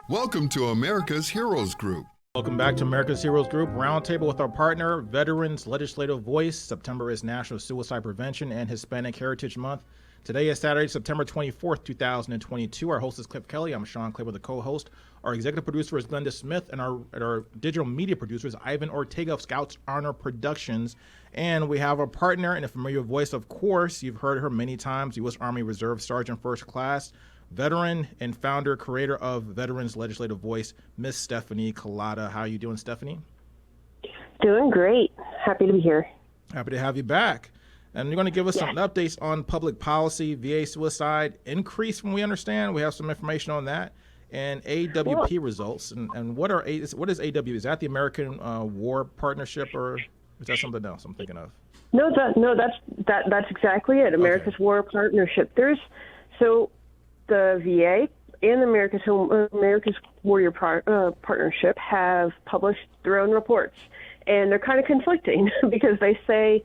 Welcome to America's Heroes Group. Welcome back to America's Heroes Group Roundtable with our partner, Veterans Legislative Voice. September is National Suicide Prevention and Hispanic Heritage Month. Today is Saturday, September 24th, 2022. Our host is Kelley. I'm Sean Claiborne, the co-host. Our executive producer is Glenda Smith, and our digital media producer is Ivan Ortega of Scouts Honor Productions. And we have a partner and a familiar voice, of course. You've heard her many times, U.S. Army Reserve Sergeant First Class, veteran and founder, creator of Veterans Legislative Voice, Miss Stephanie Kalota. How are you doing, Stephanie? Doing great. Happy to be here. Happy to have you back. And you're going to give us some updates on public policy, VA suicide increase from we understand. We have some information on that. And AWP results. And what is AW? Is that the American War Partnership, or is that something else I'm thinking of? No, that's exactly it. America's War Partnership. The VA and America's Warrior Partnership have published their own reports, and they're kind of conflicting because they say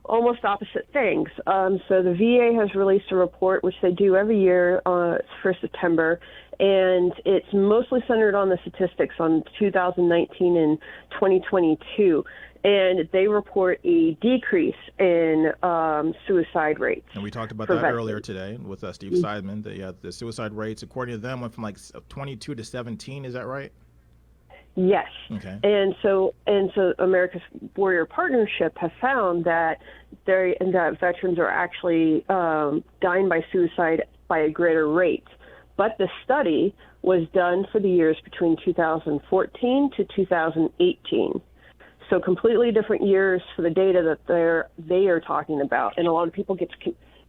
almost opposite things. So the VA has released a report, which they do every year for September, and it's mostly centered on the statistics on 2019 and 2022. And they report a decrease in suicide rates. And we talked about that earlier today with Steve Seidman. The suicide rates, according to them, went from like 22 to 17. Is that right? Yes. Okay. And so America's Warrior Partnership has found that veterans are actually dying by suicide by a greater rate. But the study was done for the years between 2014 to 2018. So completely different years for the data that they are talking about, and a lot of people get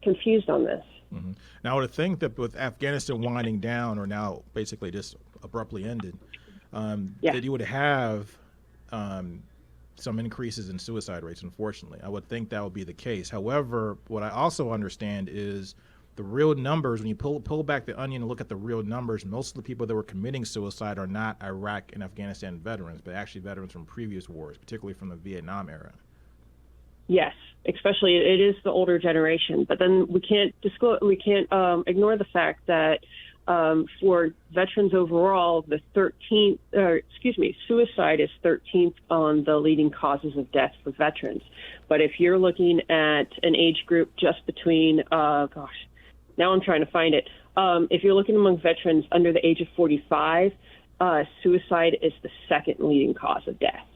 confused on this. Mm-hmm. Now, I would think that with Afghanistan winding down, or now basically just abruptly ended, that you would have some increases in suicide rates. Unfortunately, I would think that would be the case. However, what I also understand is the real numbers. When you pull back the onion and look at the real numbers, most of the people that were committing suicide are not Iraq and Afghanistan veterans, but actually veterans from previous wars, particularly from the Vietnam era. Yes, especially it is the older generation. But then we can't ignore the fact that for veterans overall, suicide is 13th on the leading causes of death for veterans. But if you're looking at an age group just between, now I'm trying to find it. If you're looking among veterans under the age of 45, suicide is the second leading cause of death.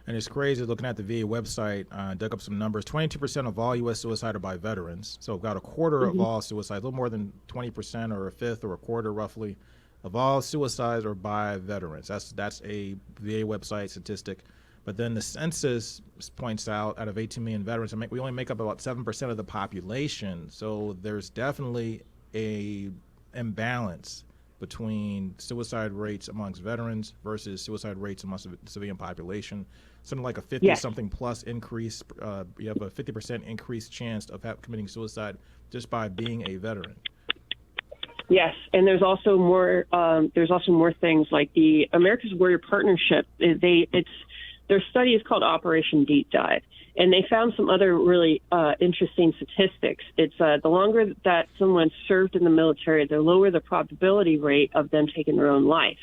And it's crazy looking at the VA website, dug up some numbers. 22% of all U.S. suicide are by veterans. So about a quarter of all suicides, a little more than 20% or a fifth or a quarter roughly of all suicides are by veterans. That's a VA website statistic. But then the census points out of 18 million veterans, we only make up about 7% of the population. So there's definitely a imbalance between suicide rates amongst veterans versus suicide rates amongst the civilian population. Something like a 50-something plus increase. You have a 50% increased chance of committing suicide just by being a veteran. Yes, and there's also more. More things like the America's Warrior Partnership. Their study is called Operation Deep Dive, and they found some other really interesting statistics. It's the longer that someone served in the military, the lower the probability rate of them taking their own life,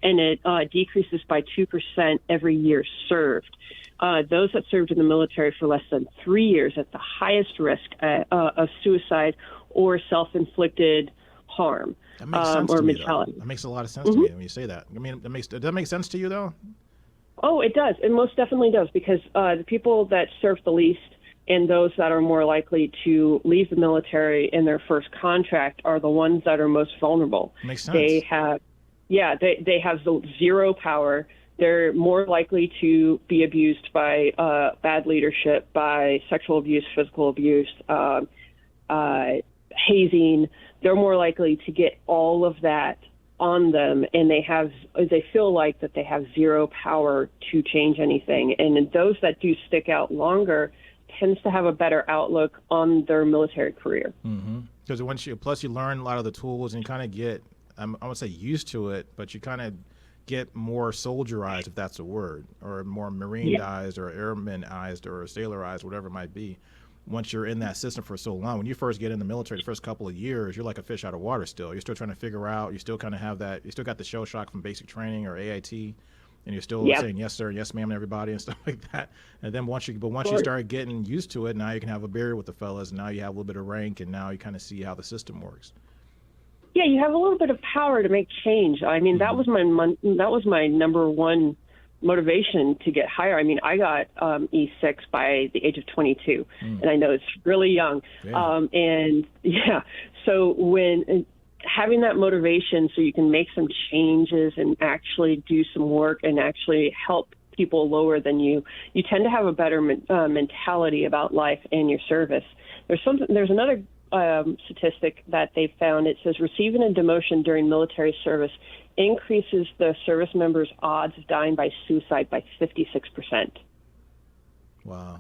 and it decreases by 2% every year served. Those that served in the military for less than 3 years at the highest risk of suicide or self-inflicted harm or mortality. That makes a lot of sense to me when you say that. I mean, does that make sense to you, though? Oh, it does. It most definitely does, because the people that serve the least and those that are more likely to leave the military in their first contract are the ones that are most vulnerable. Makes sense. They have zero power. They're more likely to be abused by bad leadership, by sexual abuse, physical abuse, hazing. They're more likely to get all of that on them, and they feel like that they have zero power to change anything. And those that do stick out longer tends to have a better outlook on their military career. Because plus you learn a lot of the tools, and you kind of get, I would say used to it, but you kind of get more soldierized, if that's a word, or more Marine-ized or airman-ized or sailor-ized, whatever it might be. once you're in that system for so long. When you first get in the military, the first couple of years, you're like a fish out of water still. You're still trying to figure out, you still kind of have that, you still got the shell shock from basic training or AIT, and you're still saying yes sir, yes ma'am to everybody and stuff like that. And then once you start getting used to it, now you can have a beer with the fellas, and now you have a little bit of rank, and now you kind of see how the system works. Yeah, you have a little bit of power to make change. I mean, that was my number one motivation to get higher. I mean, I got E6 by the age of 22, and I know it's really young. So when having that motivation so you can make some changes and actually do some work and actually help people lower than you tend to have a better mentality about life and your service. There's another statistic that they found. It says receiving a demotion during military service increases the service member's odds of dying by suicide by 56%. Wow.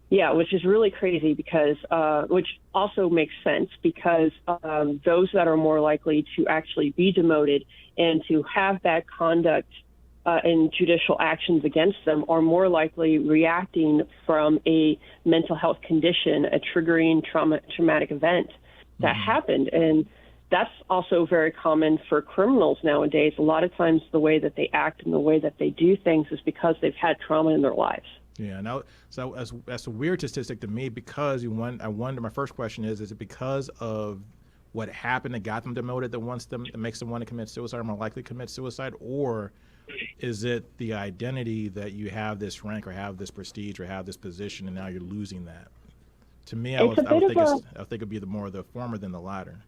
Yeah, which is really crazy because, which also makes sense because those that are more likely to actually be demoted and to have bad conduct and judicial actions against them are more likely reacting from a mental health condition, a triggering traumatic event that happened. And that's also very common for criminals nowadays. A lot of times the way that they act and the way that they do things is because they've had trauma in their lives. Yeah, now, so that's a weird statistic to me because I wonder, my first question is it because of what happened that got them demoted that makes them want to commit suicide or more likely to commit suicide, or is it the identity that you have this rank or have this prestige or have this position and now you're losing that? To me, I would think it'd be more the former than the latter.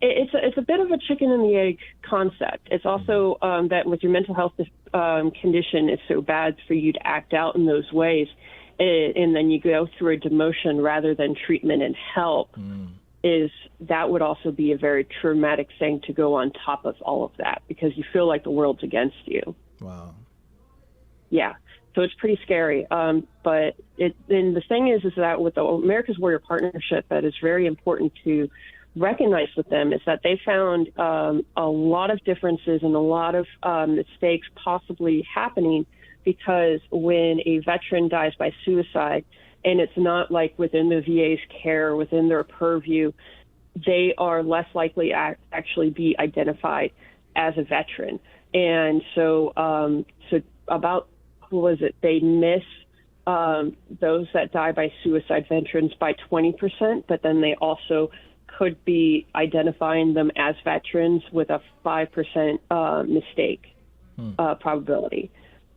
It's a bit of a chicken and the egg concept. It's also that with your mental health condition, it's so bad for you to act out in those ways, and then you go through a demotion rather than treatment and help. That would also be a very traumatic thing to go on top of all of that because you feel like the world's against you. Wow. Yeah. So it's pretty scary. And the thing is that with the America's Warrior Partnership, that is very important to recognize with them is that they found a lot of differences and a lot of mistakes possibly happening because when a veteran dies by suicide, and it's not like within the VA's care, within their purview, they are less likely to actually be identified as a veteran. And so they miss those that die by suicide veterans by 20%, but then they also could be identifying them as veterans with a 5% mistake probability.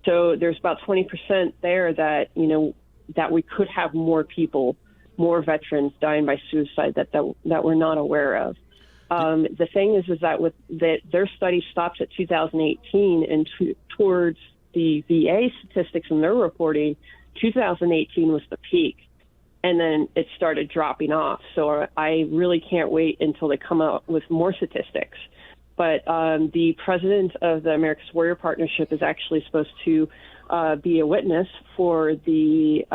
So there's about 20% there that, that we could have more people, more veterans dying by suicide that we're not aware of. The thing is that their study stops at 2018 and towards the VA statistics in their reporting, 2018 was the peak. And then it started dropping off. So I really can't wait until they come out with more statistics. But the president of the America's Warrior Partnership is actually supposed to be a witness for the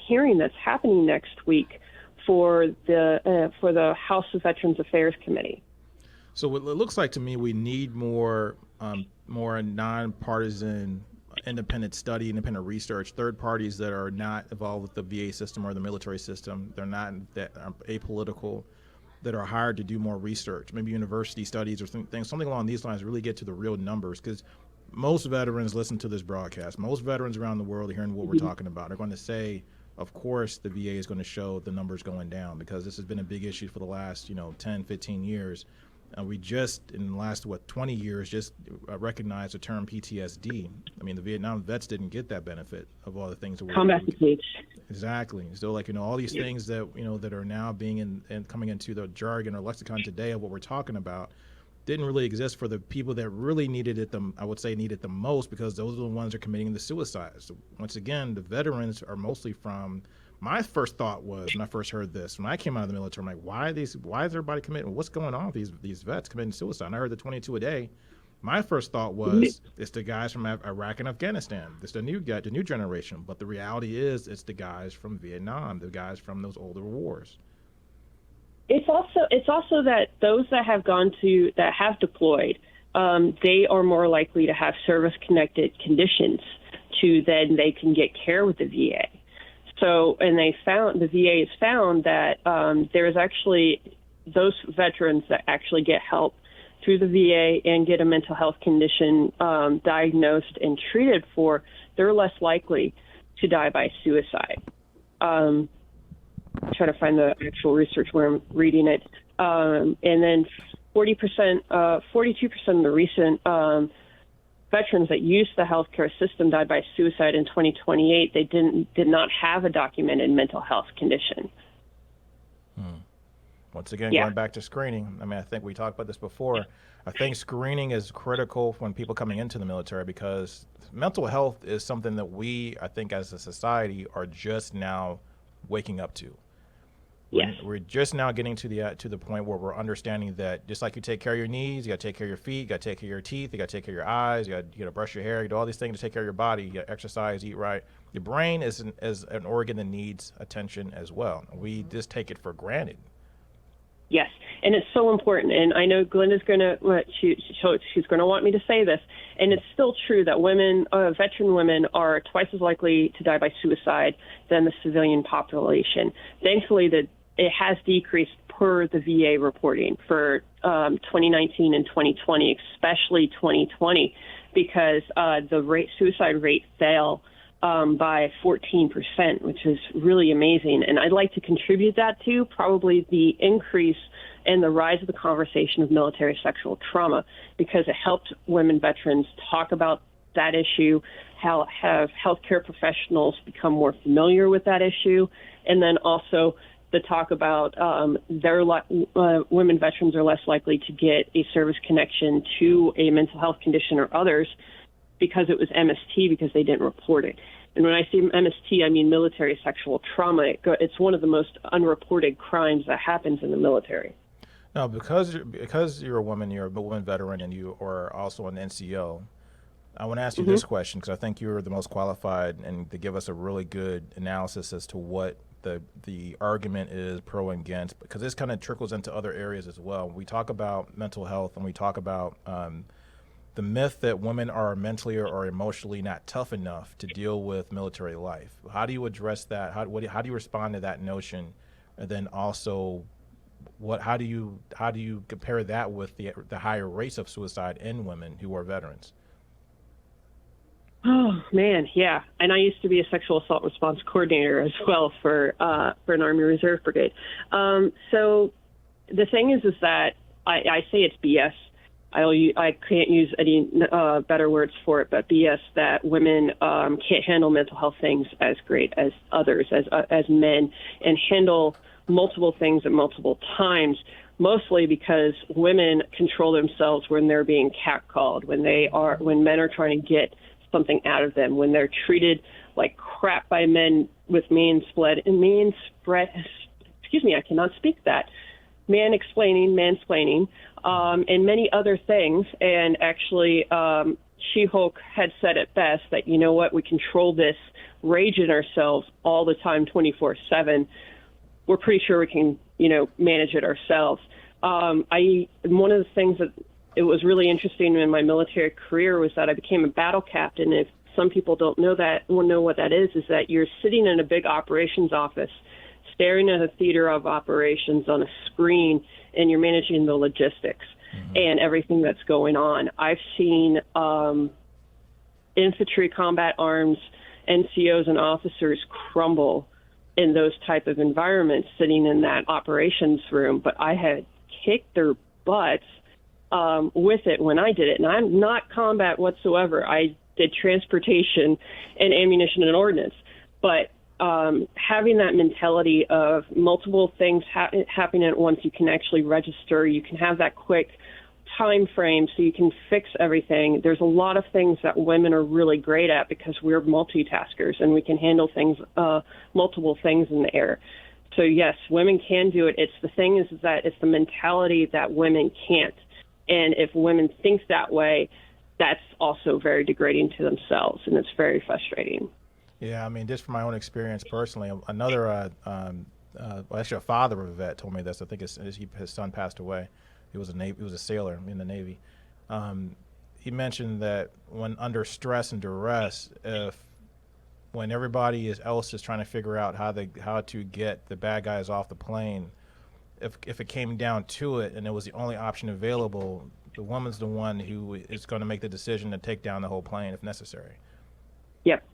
hearing that's happening next week for the House of Veterans Affairs Committee. So it looks like to me we need more nonpartisan, independent study, independent research, third parties that are not involved with the VA system or the military system. They're not that are apolitical, that are hired to do more research, maybe university studies or something along these lines, really get to the real numbers. Because most veterans listen to this broadcast. Most veterans around the world hearing what we're talking about are going to say, of course, the VA is going to show the numbers going down because this has been a big issue for the last 10, 15 years. We just, in the last, 20 years, just recognized the term PTSD. I mean, the Vietnam vets didn't get that benefit of all the things that were combat fatigue. Exactly. So, all these things that, that are now being and coming into the jargon or lexicon today of what we're talking about didn't really exist for the people that really needed it, needed the most, because those are the ones that are committing the suicides. So once again, the veterans are mostly from. My first thought was, when I first heard this, when I came out of the military, I'm like, why is everybody committing? What's going on with these vets committing suicide? And I heard the 22 a day. My first thought was, it's the guys from Iraq and Afghanistan. It's the new generation. But the reality is, it's the guys from Vietnam, the guys from those older wars. It's also that those that have deployed, they are more likely to have service-connected conditions to then they can get care with the VA. So, and the VA has found that there is actually those veterans that actually get help through the VA and get a mental health condition diagnosed and treated for, they're less likely to die by suicide. I'm trying to find the actual research where I'm reading it. And then 42% of the recent veterans that used the healthcare system died by suicide in 2028. They did not have a documented mental health condition. Once again, going back to screening, I mean, I think we talked about this before. I think screening is critical when people coming into the military, because mental health is something that we, I think, as a society, are just now waking up to. Yes. We're just now getting to the point where we're understanding that just like you take care of your knees, you got to take care of your feet, you got to take care of your teeth, you got to take care of your eyes, you got to brush your hair, you do all these things to take care of your body, you got to exercise, eat right. Your brain is an organ that needs attention as well. We just take it for granted. Yes, and it's so important. And I know Glenda's going to she's going to want me to say this, and it's still true that women, veteran women, are twice as likely to die by suicide than the civilian population. Thankfully, it has decreased per the VA reporting for 2019 and 2020, especially 2020, because the suicide rate fell by 14%, which is really amazing. And I'd like to contribute that to probably the increase and the rise of the conversation of military sexual trauma, because it helped women veterans talk about that issue, how have healthcare professionals become more familiar with that issue, and then also the talk about women veterans are less likely to get a service connection to a mental health condition or others because it was MST, because they didn't report it. And when I say MST, I mean military sexual trauma. It's one of the most unreported crimes that happens in the military. Now, because you're a woman, you're a woman veteran, and you are also an NCO, I want to ask you this question, because I think you're the most qualified and to give us a really good analysis as to what the argument is pro and against, because this kind of trickles into other areas as well. We talk about mental health, and we talk about the myth that women are mentally or emotionally not tough enough to deal with military life. How do you address that? How do you respond to that notion? And then also, how do you compare that with the higher rates of suicide in women who are veterans? Oh man, yeah. And I used to be a sexual assault response coordinator as well for an Army Reserve Brigade. So the thing is that I say it's BS. I can't use any better words for it, but BS, that women can't handle mental health things as great as others, as men, and handle multiple things at multiple times, mostly because women control themselves when they're being catcalled, when men are trying to get something out of them, when they're treated like crap by men with mansplaining, and many other things. And actually, She-Hulk had said it best that, you know what, we control this rage in ourselves all the time, 24/7. We're pretty sure we can, manage it ourselves. One of the things that it was really interesting in my military career was that I became a battle captain. If some people don't know what that is that you're sitting in a big operations office, staring at a theater of operations on a screen, and you're managing the logistics and everything that's going on. I've seen infantry, combat arms, NCOs, and officers crumble in those type of environments, sitting in that operations room. But I had kicked their butts with it when I did it. And I'm not combat whatsoever. I did transportation and ammunition and ordnance. But having that mentality of multiple things happening at once, you can actually register, you can have that quick time frame so you can fix everything. There's a lot of things that women are really great at because we're multitaskers and we can handle things, multiple things in the air. So yes, women can do it. It's the thing is that it's the mentality that women can't. And if women think that way, that's also very degrading to themselves, and it's very frustrating. Yeah, I mean, just from my own experience personally, another, actually a father of a vet told me this. I think his son passed away. He was a sailor in the Navy. He mentioned that when under stress and duress, if when everybody else is trying to figure out how to get the bad guys off the plane, if it came down to it and it was the only option available, the woman's the one who is going to make the decision to take down the whole plane if necessary. Yep.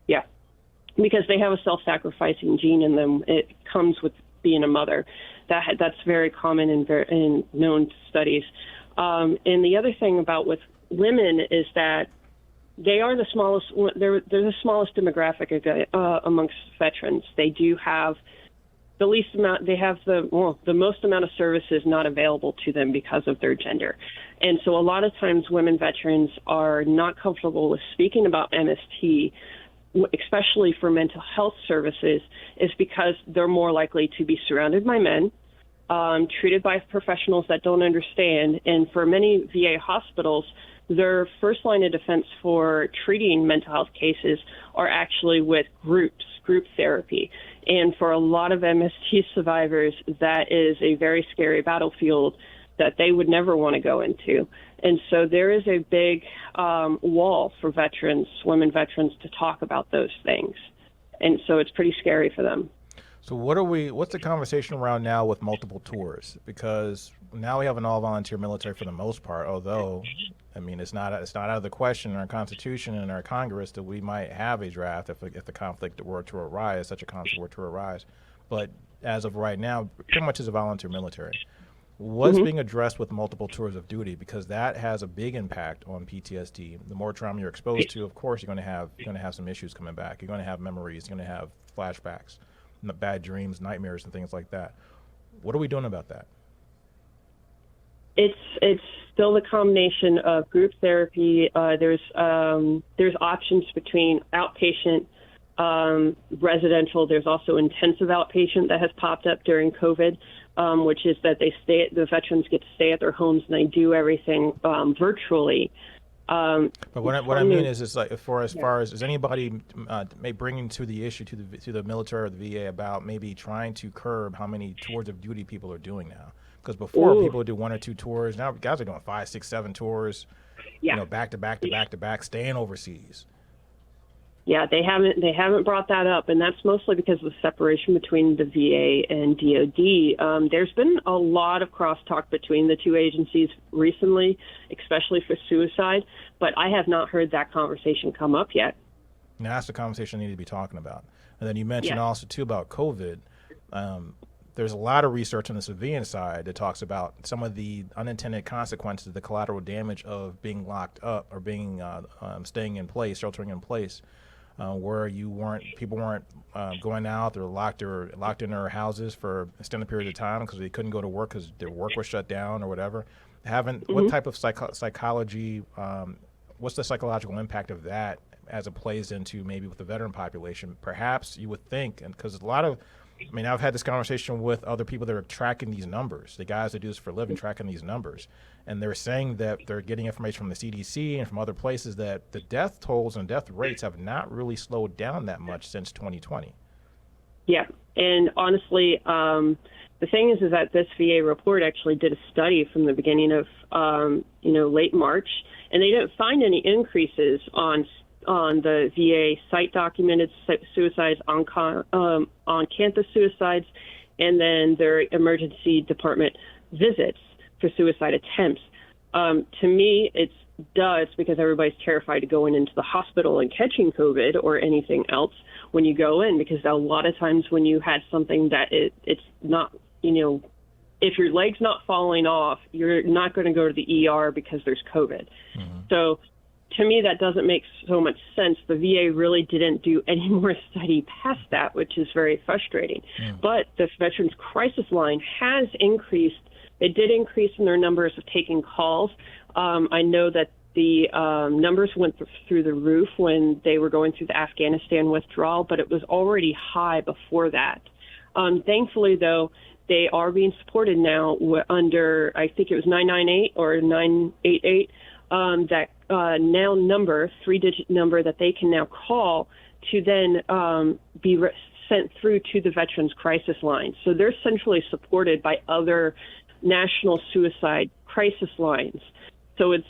Yeah. Because they have a self-sacrificing gene in them. It comes with being a mother. That's very common in known studies. And the other thing about with women is that they are the smallest. They're the smallest demographic amongst veterans. They do have the least amount. They have the most amount of services not available to them because of their gender. And so a lot of times women veterans are not comfortable with speaking about MST, especially for mental health services, is because they're more likely to be surrounded by men, treated by professionals that don't understand. And for many VA hospitals, their first line of defense for treating mental health cases are actually with group therapy. And for a lot of MST survivors, that is a very scary battlefield that they would never want to go into. And so there is a big wall for veterans, women veterans, to talk about those things. And so it's pretty scary for them. So what's the conversation around now with multiple tours? Because now we have an all-volunteer military for the most part, although, I mean, it's not out of the question in our Constitution and our Congress that we might have a draft if the conflict were to arise, such a conflict were to arise. But as of right now, pretty much is a volunteer military. What's being addressed with multiple tours of duty? Because that has a big impact on PTSD. The more trauma you're exposed to, of course, you're going to have some issues coming back. You're going to have memories. You're going to have flashbacks, bad dreams, nightmares, and things like that. What are we doing about that? It's still the combination of group therapy. There's options between outpatient, residential. There's also intensive outpatient that has popped up during COVID, which is that the veterans get to stay at their homes and they do everything virtually. But what I mean is like as far as is anybody bringing to the issue to the military or the VA about maybe trying to curb how many tours of duty people are doing now? Because before people would do 1 or 2 tours. Now guys are doing 5, 6, 7 tours. Yeah. Back to back, staying overseas. Yeah, they haven't brought that up, and that's mostly because of the separation between the VA and DoD. There's been a lot of crosstalk between the two agencies recently, especially for suicide, but I have not heard that conversation come up yet. Now that's the conversation I need to be talking about. And then you mentioned also too about COVID. There's a lot of research on the civilian side that talks about some of the unintended consequences, the collateral damage of being locked up or being staying in place, sheltering in place. Where people weren't going out, they're locked in their houses for extended periods of time because they couldn't go to work because their work was shut down or whatever. What type of psychology? What's the psychological impact of that as it plays into maybe with the veteran population? Perhaps you would think, and because I've had this conversation with other people that are tracking these numbers, the guys that do this for a living, tracking these numbers. And they're saying that they're getting information from the CDC and from other places that the death tolls and death rates have not really slowed down that much since 2020. Yeah. And honestly, the thing is that this VA report actually did a study from the beginning of, late March, and they didn't find any increases on the VA site-documented suicides, on campus suicides, and then their emergency department visits for suicide attempts. To me, it's because everybody's terrified of going into the hospital and catching COVID or anything else when you go in, because a lot of times when you had something that it's not, if your leg's not falling off, you're not going to go to the ER because there's COVID. Mm-hmm. So to me, that doesn't make so much sense. The VA really didn't do any more study past that, which is very frustrating. Mm. But the Veterans Crisis Line has increased. It did increase in their numbers of taking calls. I know that the numbers went through the roof when they were going through the Afghanistan withdrawal, but it was already high before that. Thankfully, though, they are being supported now under, I think it was 998 or 988, that now number, 3-digit number that they can now call to then be sent through to the Veterans Crisis Line. So they're centrally supported by other national suicide crisis lines. So it's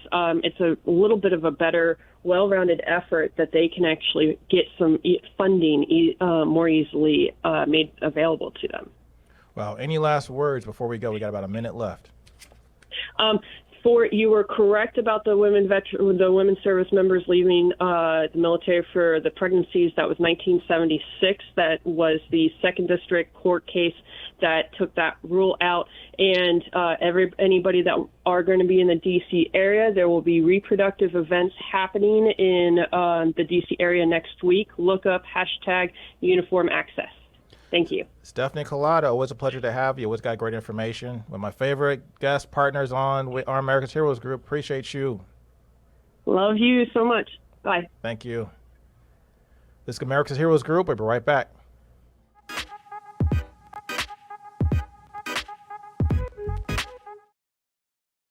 a little bit of a better, well-rounded effort that they can actually get some funding more easily made available to them. Well, any last words before we go? We got about a minute left. You were correct about the women service members leaving the military for the pregnancies. That was 1976. That was the second district court case that took that rule out. And anybody that are going to be in the D.C. area, there will be reproductive events happening in the D.C. area next week. Look up #uniform access. Thank you. Stephanie Kalota, always a pleasure to have you. Always got great information. One of my favorite guest partners on with our America's Heroes group. Appreciate you. Love you so much. Bye. Thank you. This is America's Heroes group. We'll be right back.